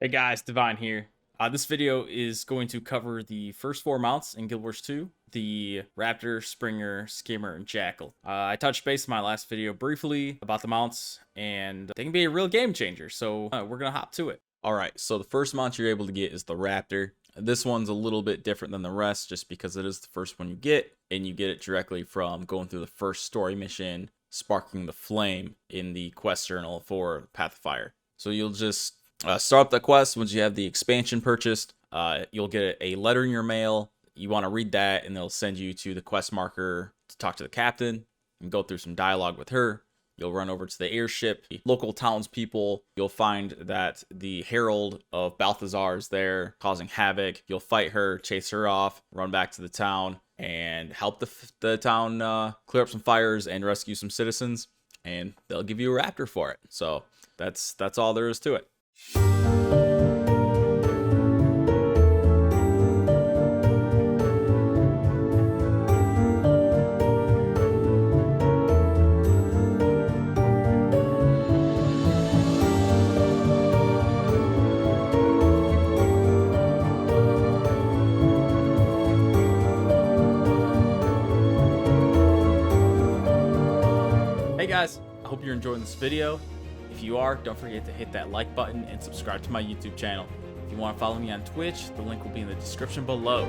Hey guys, Divine here. This video is going to cover the first four mounts in Guild Wars 2, the Raptor, Springer, Skimmer, and Jackal. I touched base in my last video briefly about the mounts, and they can be a real game changer, so we're going to hop to it. Alright, so the first mount you're able to get is the Raptor. This one's a little bit different than the rest just because it is the first one you get, and you get it directly from going through the first story mission, Sparking the Flame in the quest journal for Path of Fire. So you'll just start up the quest. Once you have the expansion purchased, you'll get a letter in your mail. You want to read that, and they'll send you to the quest marker to talk to the captain and go through some dialogue with her. You'll run over to the airship, local townspeople. You'll find that the Herald of Balthazar is there causing havoc. You'll fight her, chase her off, run back to the town, and help the town clear up some fires and rescue some citizens. And they'll give you a Raptor for it. So that's all there is to it. Hey guys, I hope you're enjoying this video. If you are, don't forget to hit that like button and subscribe to my YouTube channel. If you want to follow me on Twitch, the link will be in the description below.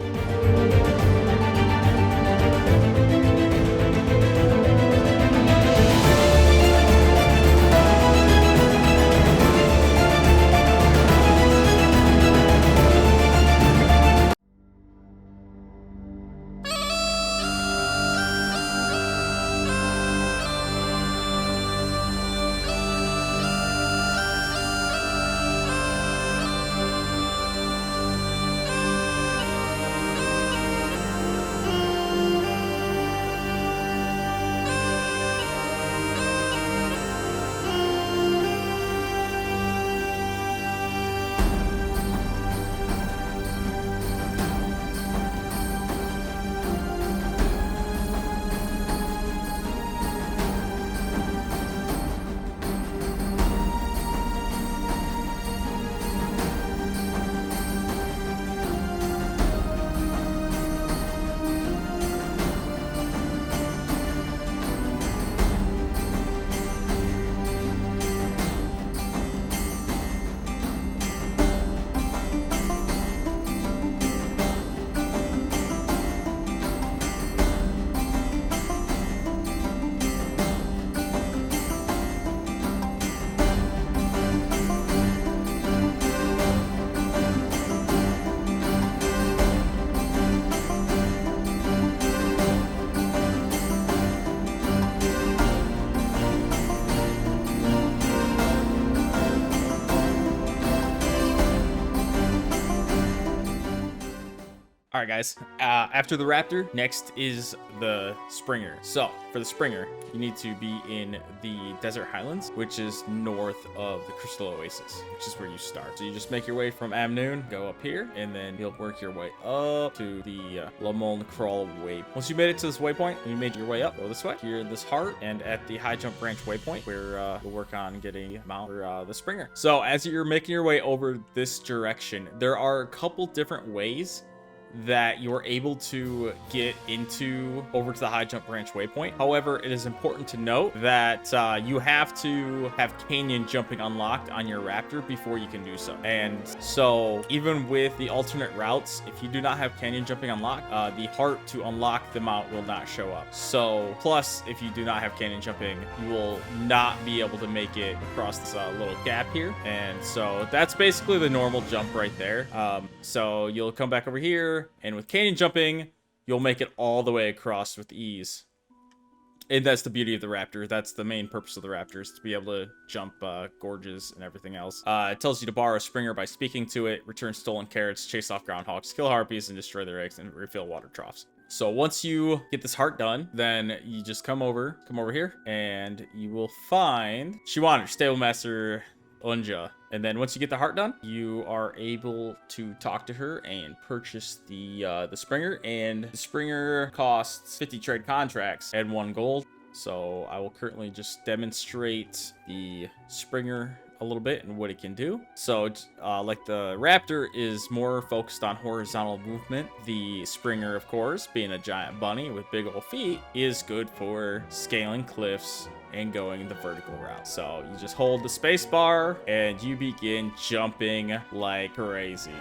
Alright guys, after the Raptor, next is the Springer. So, for the Springer, you need to be in the Desert Highlands, which is north of the Crystal Oasis, which is where you start. So you just make your way from Amnoon, go up here, and then you'll work your way up to the Lamoln Crawl waypoint. Once you made it to this waypoint, and you made your way up, go this way, here in this heart, and at the High Jump Branch waypoint, where we'll work on getting a mount for the Springer. So as you're making your way over this direction, there are a couple different ways that you're able to get over to the High Jump Branch waypoint. However, it is important to note that you have to have canyon jumping unlocked on your Raptor before you can do so. And so even with the alternate routes, if you do not have canyon jumping unlocked, the heart to unlock the mount will not show up. So plus, if you do not have canyon jumping, you will not be able to make it across this little gap here. And so that's basically the normal jump right there. So you'll come back over here, and with canyon jumping, you'll make it all the way across with ease. And that's the beauty of the Raptor. That's the main purpose of the Raptor, is to be able to jump gorges and everything else. It tells you to borrow a Springer by speaking to it, return stolen carrots, chase off groundhogs, kill harpies, and destroy their eggs, and refill water troughs. So once you get this heart done, then you just come over here, and you will find Shiwaner, Stable Master Unja. And then once you get the heart done, you are able to talk to her and purchase the Springer. And the Springer costs 50 trade contracts and 1 gold. So I will currently just demonstrate the Springer a little bit and what it can do. So like the Raptor is more focused on horizontal movement. The Springer, of course, being a giant bunny with big old feet, is good for scaling cliffs and going the vertical route. So you just hold the space bar and you begin jumping like crazy.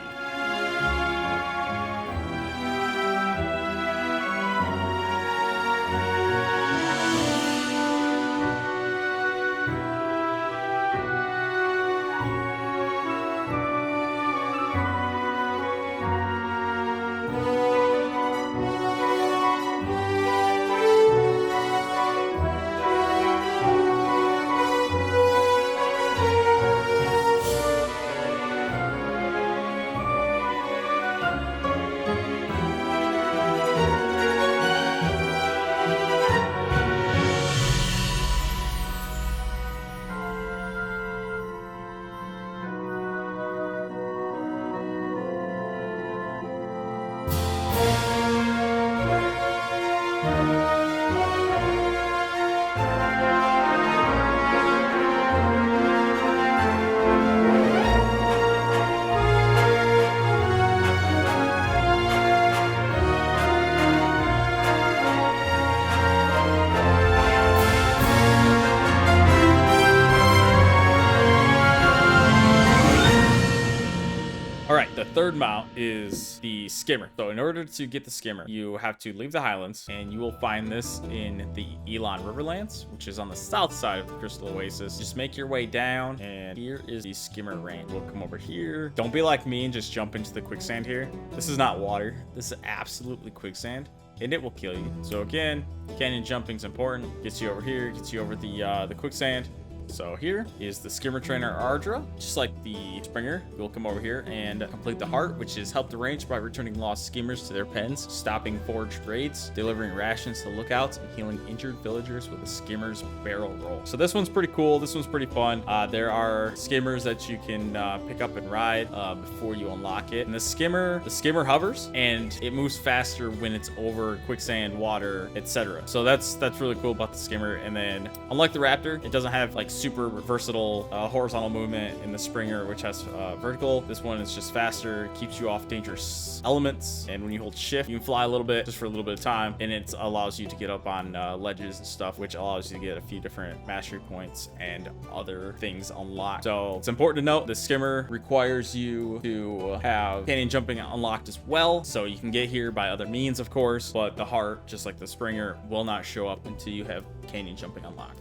Third mount is the Skimmer. So in order to get the Skimmer, you have to leave the Highlands, and you will find this in the Elon Riverlands, which is on the south side of the Crystal Oasis. Just make your way down, and here is the Skimmer Ring. We'll come over here. Don't be like me and just jump into the quicksand here. This is not water. This is absolutely quicksand, and it will kill you. So again, canyon jumping is important. Gets you over here, gets you over the quicksand. So here is the Skimmer Trainer Ardra. Just like the Springer, you'll come over here and complete the Heart, which is help the range by returning lost skimmers to their pens, stopping forged raids, delivering rations to lookouts, and healing injured villagers with a Skimmer's Barrel Roll. So this one's pretty cool. This one's pretty fun. There are skimmers that you can pick up and ride before you unlock it. And the Skimmer hovers, and it moves faster when it's over quicksand, water, etc. So that's really cool about the Skimmer. And then, unlike the Raptor, it doesn't have like super versatile horizontal movement in the Springer, which has vertical. This one is just faster, keeps you off dangerous elements, and when you hold shift, you can fly a little bit, just for a little bit of time, and it allows you to get up on ledges and stuff, which allows you to get a few different mastery points and other things unlocked. So it's important to note the Skimmer requires you to have canyon jumping unlocked as well, so you can get here by other means, of course, but the Heart, just like the Springer, will not show up until you have canyon jumping unlocked.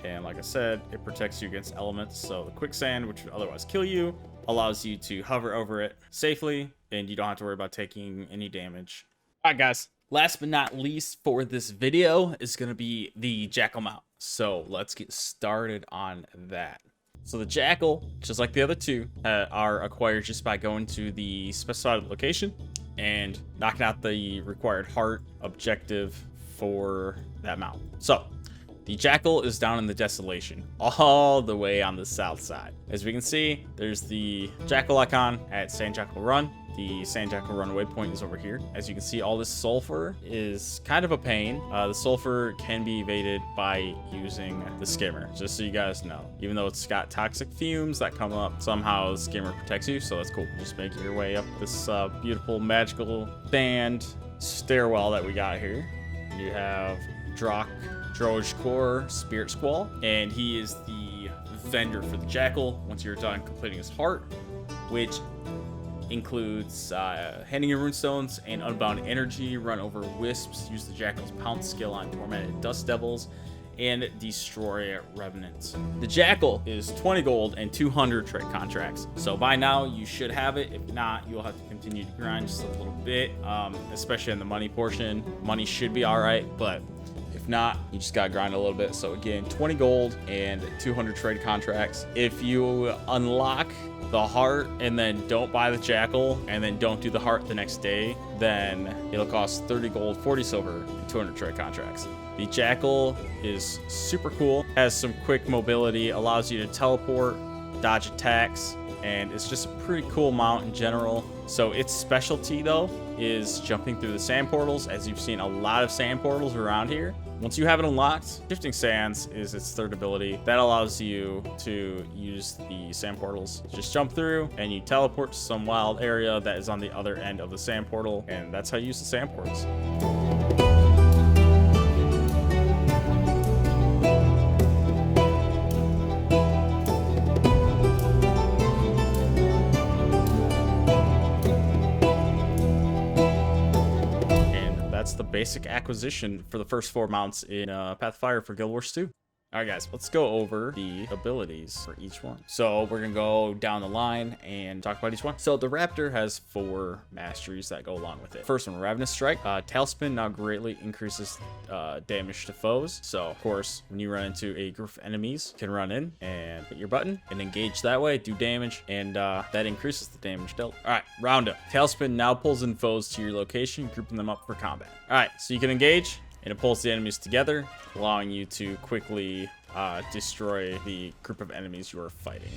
And like I said, it protects you against elements. So the quicksand, which would otherwise kill you, allows you to hover over it safely, and you don't have to worry about taking any damage. All right, guys. Last but not least for this video is going to be the Jackal Mount. So let's get started on that. So the Jackal, just like the other two, are acquired just by going to the specified location and knocking out the required Heart objective for that mount. So the Jackal is down in the Desolation, all the way on the south side. As we can see, there's the Jackal icon at Sand Jackal Run. The Sand Jackal Run waypoint is over here. As you can see, all this sulfur is kind of a pain. The sulfur can be evaded by using the Skimmer, just so you guys know. Even though it's got toxic fumes that come up, somehow the Skimmer protects you, so that's cool. Just making your way up this beautiful, magical sand stairwell that we got here. You have Drojkor Spirit Squall, and he is the vendor for the Jackal once you're done completing his Heart, which includes handing your runestones and unbound energy, run over wisps, use the Jackal's pounce skill on tormented dust devils, and destroy revenants. The Jackal is 20 gold and 200 trade contracts, so by now you should have it. If not, you'll have to continue to grind just a little bit, especially in the money portion. Money should be all right, but if not, you just gotta grind a little bit. So again, 20 gold and 200 trade contracts. If you unlock the Heart and then don't buy the Jackal and then don't do the Heart the next day, then it'll cost 30 gold, 40 silver, and 200 trade contracts. The Jackal is super cool, has some quick mobility, allows you to teleport, dodge attacks, and it's just a pretty cool mount in general. So its specialty though is jumping through the sand portals. As you've seen a lot of sand portals around here, Once you have it unlocked, Shifting Sands is its third ability. That allows you to use the sand portals. Just jump through and you teleport to some wild area that is on the other end of the sand portal, and that's how you use the sand portals. That's the basic acquisition for the first 4 mounts in Path of Fire for Guild Wars 2. All right, guys, let's go over the abilities for each one. So we're going to go down the line and talk about each one. So the Raptor has 4 masteries that go along with it. First one, Ravenous Strike. Tailspin now greatly increases damage to foes. So, of course, when you run into a group of enemies, you can run in and hit your button and engage that way, do damage, and that increases the damage dealt. All right, Roundup. Tailspin now pulls in foes to your location, grouping them up for combat. All right, so you can engage, and it pulls the enemies together, allowing you to quickly destroy the group of enemies you are fighting.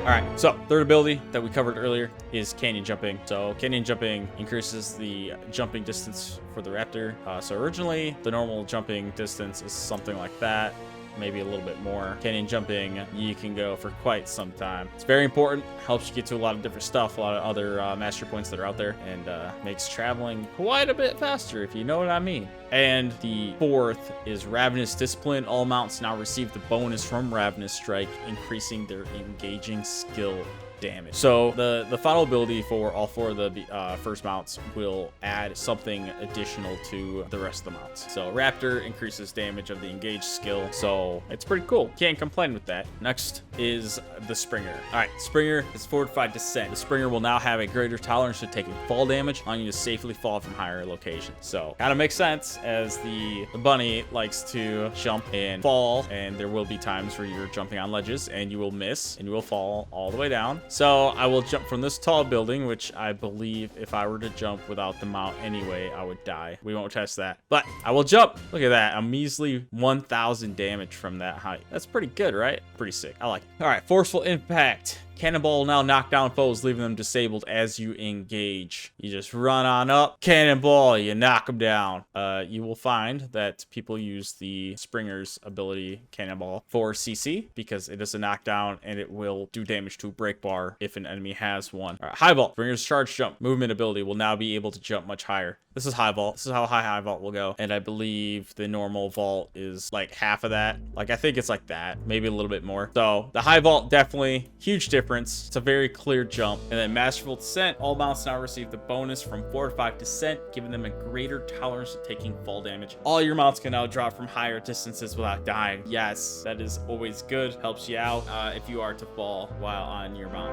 All right, so third ability that we covered earlier is Canyon Jumping. So Canyon Jumping increases the jumping distance for the Raptor. So originally, the normal jumping distance is something like that, maybe a little bit more. Canyon Jumping, you can go for quite some time. It's very important, helps you get to a lot of different stuff, a lot of other mastery points that are out there, and makes traveling quite a bit faster, if you know what I mean. And the fourth is Ravenous Discipline. All mounts now receive the bonus from Ravenous Strike, increasing their engaging skill damage. So the final ability for all 4 of the first mounts will add something additional to the rest of the mounts. So Raptor increases damage of the engaged skill, so it's pretty cool. Can't complain with that. Next is the Springer. All right, Springer is Fortified Descent. The Springer will now have a greater tolerance to taking fall damage, allowing you to safely fall from higher locations. So kind of makes sense, as the bunny likes to jump and fall, and there will be times where you're jumping on ledges and you will miss and you will fall all the way down. So I will jump from this tall building, which I believe if I were to jump without the mount anyway, I would die. We won't test that, but I will jump. Look at that, a measly 1,000 damage from that height. That's pretty good, right? Pretty sick. I like it. All right, Forceful Impact. Cannonball will now knock down foes, leaving them disabled as you engage. You just run on up, Cannonball, you knock them down. You will find that people use the Springer's ability, Cannonball, for CC, because it is a knockdown and it will do damage to a break bar if an enemy has one. All right, High Vault. Springer's charge jump movement ability will now be able to jump much higher. This is High Vault. This is how high Vault will go. And I believe the normal vault is like half of that. Like, I think it's like that, maybe a little bit more. So the High Vault, definitely huge difference. It's a very clear jump. And then Masterful Descent. All mounts now receive the bonus from Fortified Descent, giving them a greater tolerance to taking fall damage. All your mounts can now drop from higher distances without dying. Yes, that is always good. Helps you out if you are to fall while on your mount.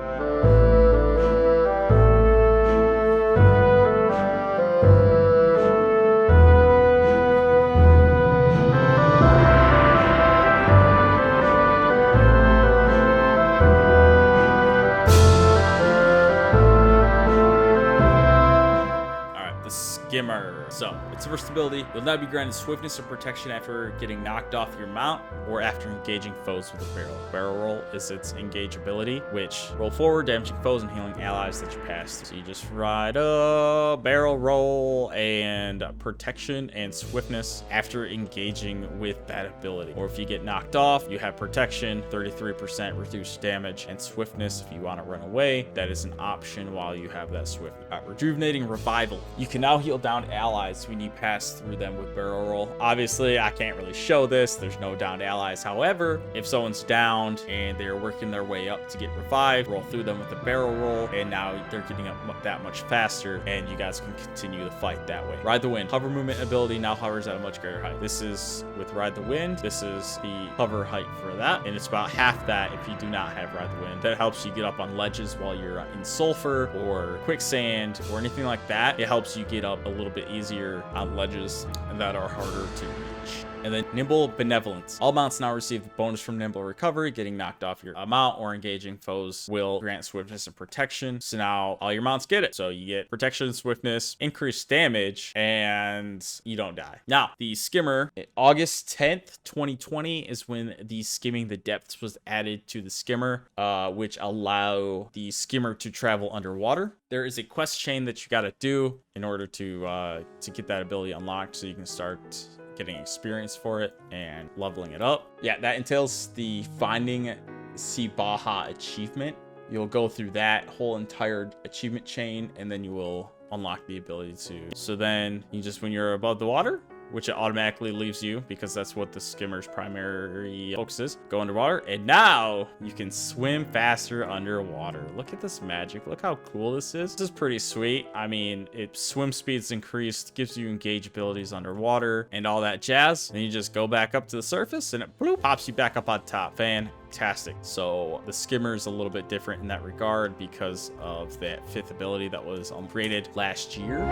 Skimmer. So, its first ability, you'll now be granted swiftness and protection after getting knocked off your mount or after engaging foes with a barrel. Barrel roll is its engage ability, which roll forward, damaging foes and healing allies that you pass. So you just ride a barrel roll and protection and swiftness after engaging with that ability. Or if you get knocked off, you have protection, 33% reduced damage, and swiftness if you want to run away. That is an option while you have that swift. Rejuvenating Revival. You can now heal downed allies when you pass through them with barrel roll. Obviously, I can't really show this. There's no downed allies. However, if someone's downed and they're working their way up to get revived, roll through them with a barrel roll, and now they're getting up that much faster, and you guys can continue the fight that way. Ride the Wind. Hover movement ability now hovers at a much greater height. This is with Ride the Wind. This is the hover height for that, and it's about half that if you do not have Ride the Wind. That helps you get up on ledges while you're in sulfur or quicksand or anything like that. It helps you get up a little bit easier on ledges that are harder to reach. And then Nimble Benevolence. All mounts now receive the bonus from Nimble Recovery. Getting knocked off your mount or engaging foes will grant swiftness and protection. So now all your mounts get it. So you get protection, swiftness, increased damage, and you don't die. Now, the Skimmer, August 10th, 2020 is when the Skimming the Depths was added to the Skimmer, which allow the Skimmer to travel underwater. There is a quest chain that you got to do in order to get that ability unlocked, so you can start getting experience for it and leveling it up. Yeah, that entails the Finding Sibaha achievement. You'll go through that whole entire achievement chain, and then you will unlock the ability to. So then you just, when you're above the water, which it automatically leaves you because that's what the skimmer's primary focus is, go underwater, and now you can swim faster underwater. Look at this magic. Look how cool this is. This is pretty sweet. I mean, it swim speed's increased, gives you engage abilities underwater and all that jazz. Then you just go back up to the surface and it bloop, pops you back up on top. Fantastic. So the skimmer is a little bit different in that regard because of that 5th ability that was created last year.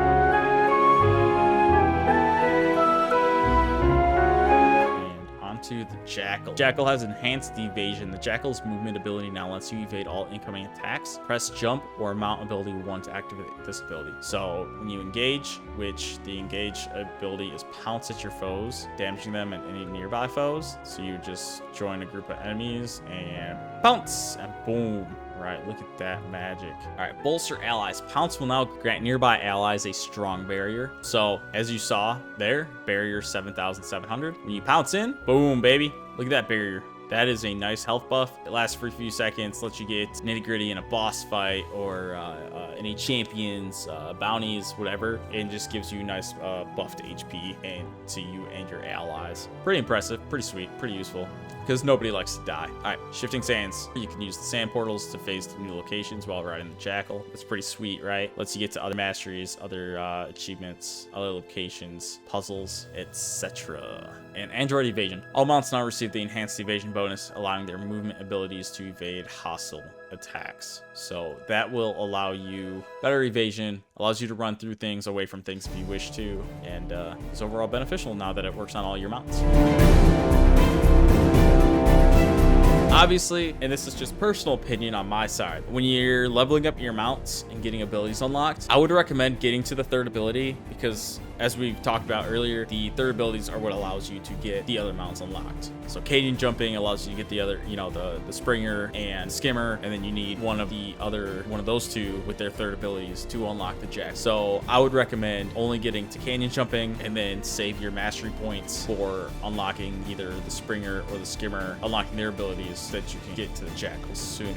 To the Jackal. Jackal has enhanced evasion. The Jackal's movement ability now lets you evade all incoming attacks. Press jump or mount ability 1 to activate this ability. So when you engage, which the engage ability is pounce at your foes, damaging them and any nearby foes. So you just join a group of enemies and pounce and boom. Right, look at that magic. All right, bolster allies. Pounce will now grant nearby allies a strong barrier. So as you saw there, barrier 7,700. When you pounce in, boom, baby. Look at that barrier. That is a nice health buff. It lasts for a few seconds, lets you get nitty gritty in a boss fight or any champions, bounties, whatever, and just gives you nice buff to HP and to you and your allies. Pretty impressive, pretty sweet, pretty useful, because nobody likes to die. All right, shifting sands. You can use the sand portals to phase to new locations while riding the Jackal. That's pretty sweet, right? Lets you get to other masteries, other achievements, other locations, puzzles, etc. And Android evasion. All mounts now receive the enhanced evasion bonus, allowing their movement abilities to evade hostile attacks. So that will allow you better evasion, allows you to run through things, away from things if you wish to, and is overall beneficial now that it works on all your mounts. Obviously, and this is just personal opinion on my side, when you're leveling up your mounts and getting abilities unlocked, I would recommend getting to the 3rd ability, because as we've talked about earlier, the 3rd abilities are what allows you to get the other mounts unlocked. So Canyon jumping allows you to get the other, the Springer and Skimmer, and then you need one of those two with their 3rd abilities to unlock the Jack. So I would recommend only getting to Canyon jumping and then save your mastery points for unlocking either the Springer or the Skimmer, unlocking their abilities so that you can get to the Jackal sooner.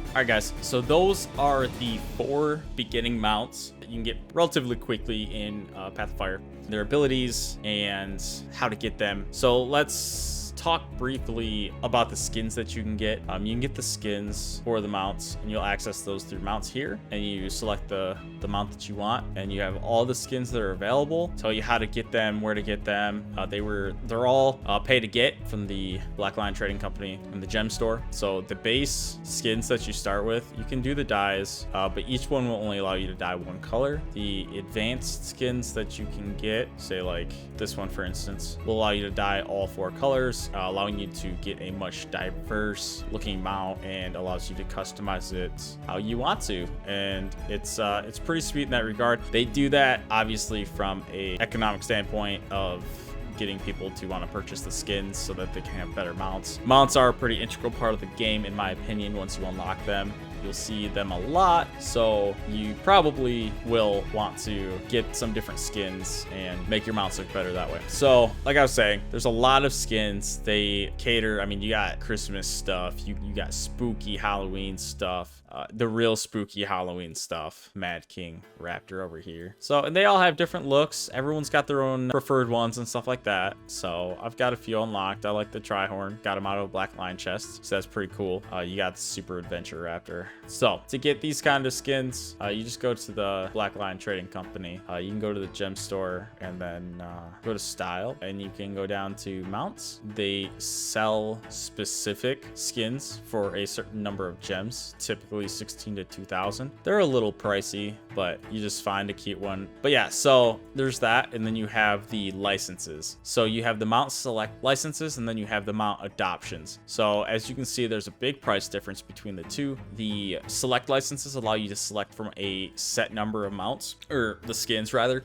All right, guys, so those are the 4 beginning mounts that you can get relatively quickly in Path of Fire, their abilities and how to get them. So let's talk briefly about the skins that you can get. You can get the skins for the mounts, and you'll access those through mounts here, and you select the mount that you want, and you have all the skins that are available, tell you how to get them, where to get them. They're all pay to get from the Black Lion Trading Company and the gem store. So the base skins that you start with, you can do the dyes, but each one will only allow you to dye one color. The advanced skins that you can get, say like this one for instance, will allow you to dye all 4 colors, allowing you to get a much diverse looking mount and allows you to customize it how you want to. And it's pretty sweet in that regard. They do that obviously from a economic standpoint of getting people to want to purchase the skins so that they can have better mounts. Mounts are a pretty integral part of the game, in my opinion. Once you unlock them, you'll see them a lot, so you probably will want to get some different skins and make your mounts look better that way. So like I was saying, there's a lot of skins. They cater, I mean, you got Christmas stuff, you got spooky Halloween stuff, the real spooky Halloween stuff, Mad King Raptor over here. So, and they all have different looks. Everyone's got their own preferred ones and stuff like that. So I've got a few unlocked. I like the Trihorn, got him out of a Black Lion chest, so that's pretty cool. You got the Super Adventure Raptor. So to get these kind of skins, you just go to the Black Lion Trading Company. You can go to the gem store and then go to style, and you can go down to mounts. They sell specific skins for a certain number of gems, typically 16 to 2,000. They're a little pricey, but you just find a cute one. But yeah, so there's that, and then you have the licenses. So you have the mount select licenses, and then you have the mount adoptions. So as you can see, there's a big price difference between the two. The select licenses allow you to select from a set number of mounts, or the skins rather.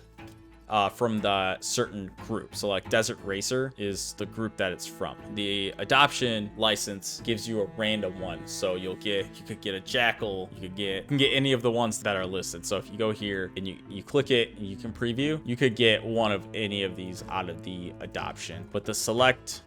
from the certain group. So like Desert Racer is the group that it's from. The adoption license gives you a random one. So you could get a Jackal, you can get any of the ones that are listed. So if you go here and you click it and you can preview, you could get one of any of these out of the adoption. But the select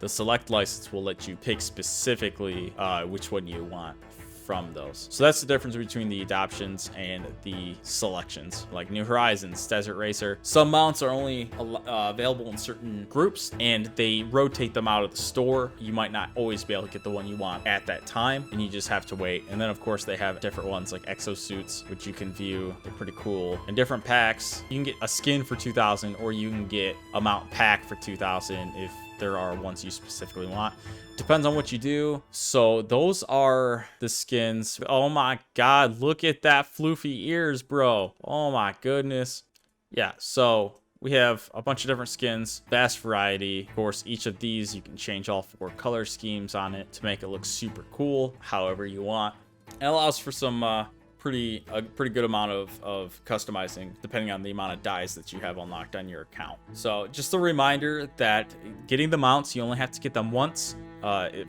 license will let you pick specifically which one you want from those. So that's the difference between the adoptions and the selections. Like New Horizons, Desert Racer, some mounts are only available in certain groups and they rotate them out of the store. You might not always be able to get the one you want at that time, and you just have to wait. And then of course they have different ones like exosuits, which you can view. They're pretty cool. And different packs, you can get a skin for 2,000 or you can get a mount pack for 2,000 if there are ones you specifically want. Depends on what you do. So those are the skins. Oh my god, look at that floofy ears, bro. Oh my goodness. Yeah, so we have a bunch of different skins, vast variety. Of course, each of these you can change all 4 color schemes on it to make it look super cool however you want. It allows for some a pretty good amount of customizing depending on the amount of dies that you have unlocked on your account. So just a reminder that getting the mounts, you only have to get them once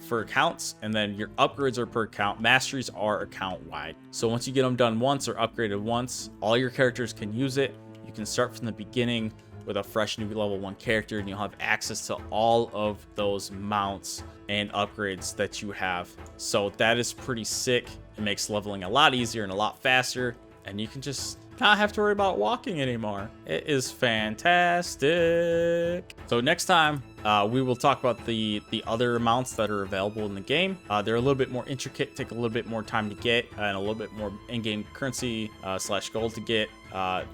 for accounts, and then your upgrades are per account. Masteries are account wide. So once you get them done once or upgraded once, all your characters can use it. You can start from the beginning with a fresh new level 1 character, and you'll have access to all of those mounts and upgrades that you have. So that is pretty sick. It makes leveling a lot easier and a lot faster, and you can just not have to worry about walking anymore. It is fantastic. So next time we will talk about the other mounts that are available in the game. They're a little bit more intricate, take a little bit more time to get, and a little bit more in-game currency / gold to get.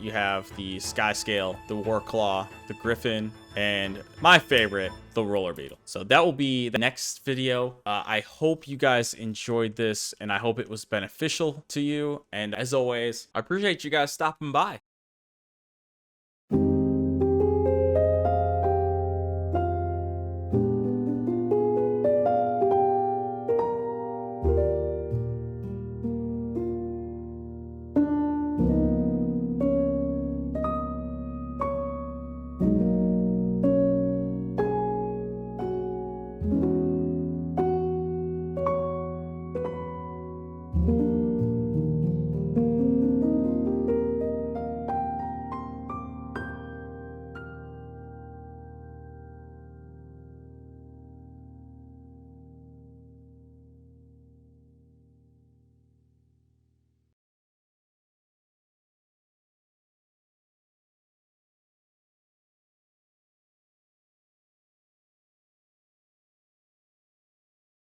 You have the Sky Scale, the War Claw, the Griffin, and my favorite, the Roller Beetle. So that will be the next video. I hope you guys enjoyed this, and I hope it was beneficial to you. And as always, I appreciate you guys stopping by.